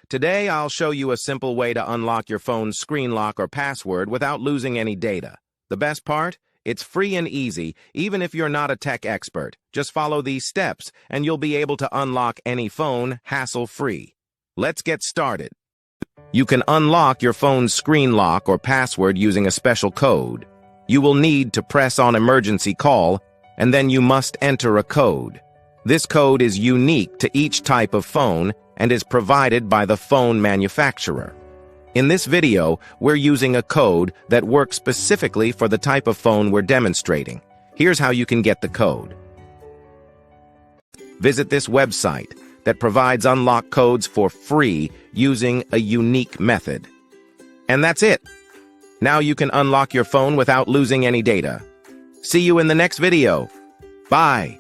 Today, I'll show you a simple way to unlock your phone's screen lock or password without losing any data. The best part? It's free and easy, even if you're not a tech expert. Just follow these steps, and you'll be able to unlock any phone hassle-free. Let's get started. You can unlock your phone's screen lock or password using a special code. You will need to press on emergency call, and then you must enter a code. This code is unique to each type of phone and is provided by the phone manufacturer. In this video, we're using a code that works specifically for the type of phone we're demonstrating. Here's how you can get the code. Visit this website that provides unlock codes for free using a unique method. And that's it. Now you can unlock your phone without losing any data. See you in the next video. Bye.